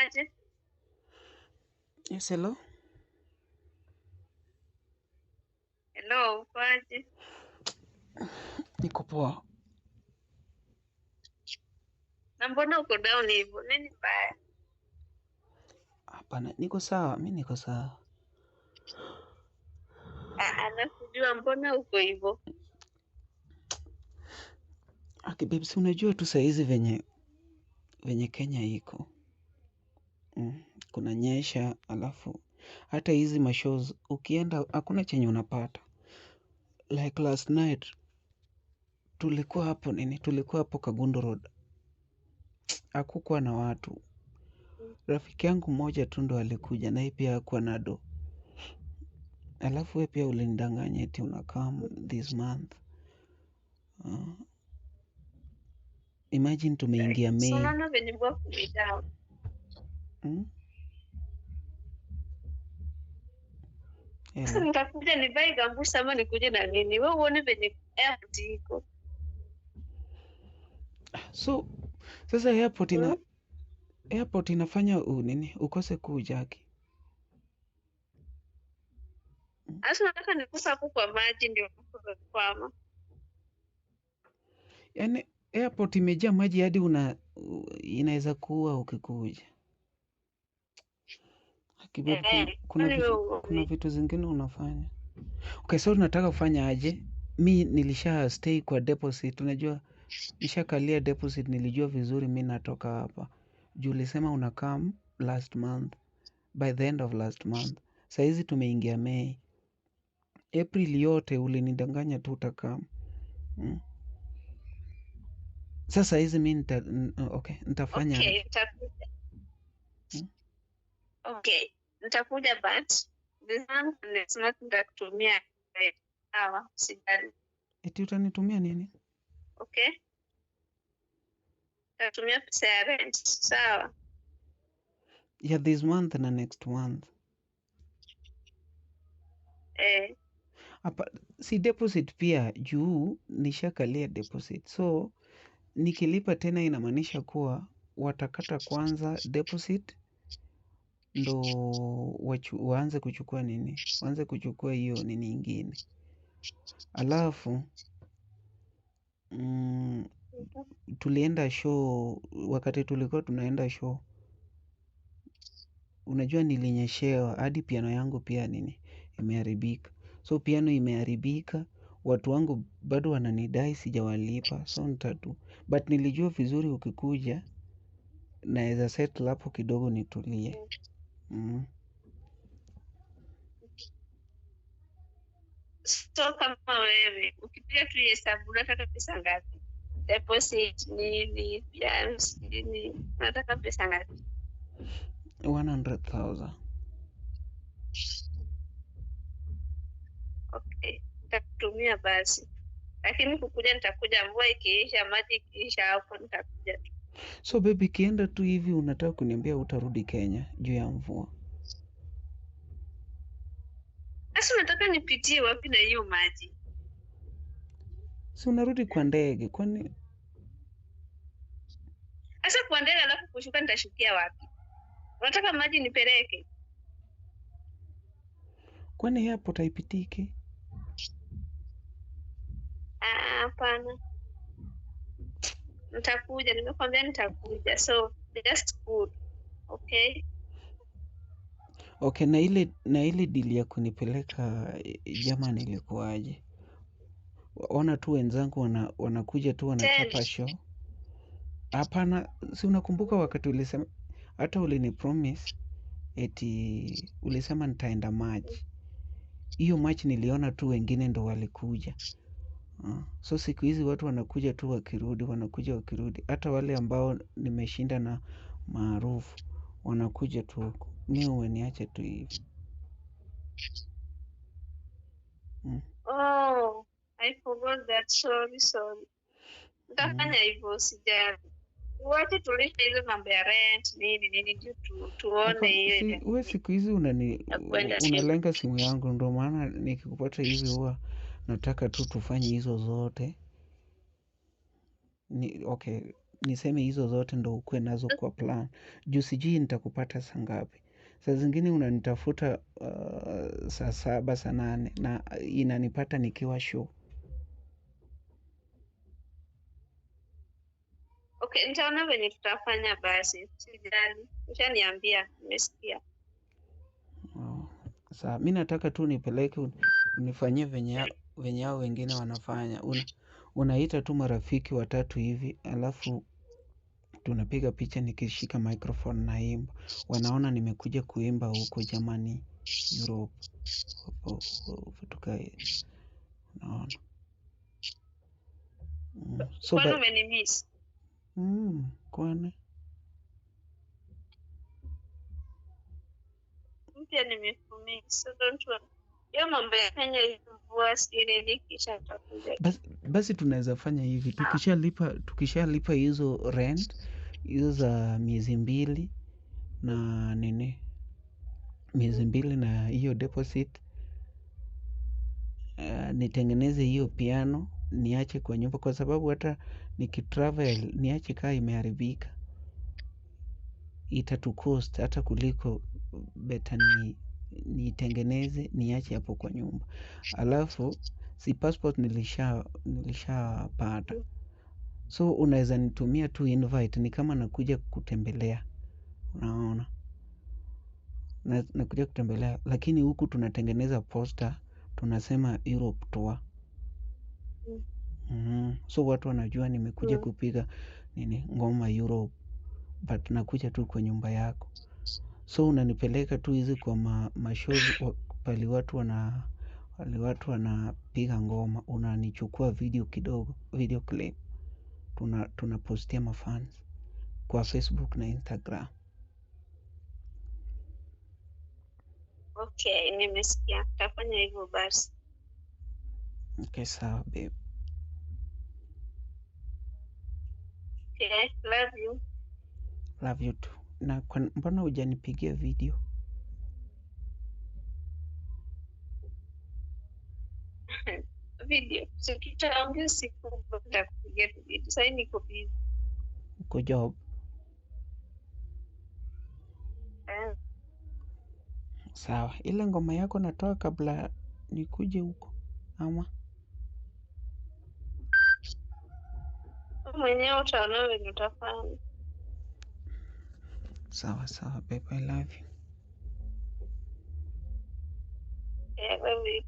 aje? Yes, hello. Hello, uko aje? Niko poa. Na mbona uko down hivyo? Nini mbaya? Hapana, niko sawa. Mi niko sawa. Nakujua mbona uko hivyo? Okay, babe, si unajua tu saizi venye Kenya iko. Kuna nyesha, alafu hata hizi mashows ukienda hakuna chenye unapata. Like last night tulikuwa hapo Kagundo Road. Hakukuwa na watu. Rafiki yangu mmoja tu ndo alikuja na yeye pia hakuwa na do. Alafu wewe pia ulinidanganya eti unakam this month. Imagine tumeingia So Mei. unaona venye work me down. Sasa nitakuja nivae gambusi ama nikuje na nini? Wewe uone venye airport iko. So sasa airport inafanya ukose kujaki. Sasa nataka nikusa hapo kwa maji ndio kwama. Yaani airport imejaa maji hadi inaweza kuua ukikuja. Kuna vitu zingine unafanya. Okay, so unataka kufanya aje? Mi nilisha stay kwa deposit. Unajua nishakalia deposit, nilijua vizuri mi natoka hapa. Juu ulisema unakam last month. By the end of last month. Saizi tumeingia Mei. April yote ulinidanganya tu utakam. Sasa hizi mi nitafanya. Okay, nitakuja. Okay, nitakuja but this month next month nitakutumia sawa, sijali. Eti utanitumia nini? Okay. Nitatumia pesa ya rent, sawa? Yeah, this month na next month. Hapa si deposit pia juu nishakalia deposit. So nikilipa tena inamaanisha kuwa watakata kwanza deposit ndo waanze kuchukua nini? Waanze kuchukua hiyo nini ingine. Alafu tulienda show, wakati tulikuwa tunaenda show. Unajua nilinyeshewa hadi piano yangu pia imeharibika. So piano imeharibika, watu wangu bado wananidai sijawalipa. So nitatu. But nilijua vizuri ukikuja naeza settle hapo kidogo nitulie. So kama wewe ukipiga tu hesabu unataka pesa ngapi? Deposit nini, piano nini, unataka pesa ngapi? 100,000. Okay, nitakutumia basi. Lakini kukuja nitakuja, mvua ikiisha, maji ikiisha, hapo nitakuja tu. So baby, kienda tu hivi unataka kuniambia utarudi Kenya juu ya mvua? Sasa unataka nipitie wapi na hiyo maji? Si unarudi kwa ndege, kwani? Sasa kwa ndege alafu kushuka nitashukia wapi? Unataka maji nipeleke? Kwani airport haipitiki? Hapana. Nitakuja, nimekwambia nitakuja. So just good. Okay? Okay, na ile deal ya kunipeleka Germany ilikuwaje? Ona tu wenzangu wanakuja tu wanachapa show. Hapana, si unakumbuka wakati ulisema hata ulinipromise eti ulisema nitaenda March. Hiyo March niliona tu wengine ndo walikuja. So siku hizi watu wanakuja tu wakirudi. Hata wale ambao nimeshinda na maarufu wanakuja tu huko. Mi umeniacha tu hivi. Oh, I forgot that. Sorry. Nitafanya hivyo, usijali. Wacha tulishe hizo mambo ya rent nini ndio tuone hiyo. Wewe siku hizi unalenga simu yangu, ndo maana nikikupata hivi huwa nataka tu tufanye hizo zote. Okay, niseme hizo zote ndo ukue nazo kwa plan. Juu sijui nitakupata saa ngapi. Saa zingine unanitafuta saa 7 saa 8 na inanipata nikiwa show. Okay, nitaona venye tutafanya basi. Sijali. Ushaniambia, nimesikia. Sawa, mi nataka tu nipeleke unifanyie venye hao wengine wanafanya. Unaita tu marafiki 3 hivi, alafu tunapiga picha nikishika microphone naimba. Wanaona nimekuja kuimba huko jamani Europe. Tukae. Unaona. Kwani umenimiss? Kwani? Pia nimekumiss. So don't worry. Hiyo mambo ya Kenya ilivua siri kisha tutakuja. Basi tunaweza fanya hivi. Tukishalipa hizo rent, hizo za miezi 2 na nini? Miezi 2 na hiyo deposit. Nitengeneze hiyo piano, niache kwa nyumba kwa sababu hata nikitravel niache kaa imeharibika. Itatucost hata kuliko better nitengeneze niache hapo kwa nyumba. Alafu si passport nilishapata. So unaweza nitumia tu invite ni kama nakuja kutembelea. Unaona? Nakuja kutembelea lakini huku tunatengeneza poster tunasema Europe tour. So watu wanajua nimekuja kupiga ngoma Europe but nakuja tu kwa nyumba yako. So unanipeleka tu hizi kwa mashows pali watu wanapiga ngoma. Unanichukua video kidogo, video clip. Tunapostia mafans kwa Facebook na Instagram. Okay, nimesikia. Tutafanya hivyo basi. Okay, sawa babe. Okay, love you. Love you too. Na mbona hujanipigia video? Video. So tutaongea siku baada kupigia video. Sasa niko busy. Uko job? Sawa. Ile ngoma yako natoa kabla nikuje huko ama? Mwenyewe utaona venye utafanya. Sawa sawa babe, I love you. Yeah, I love you.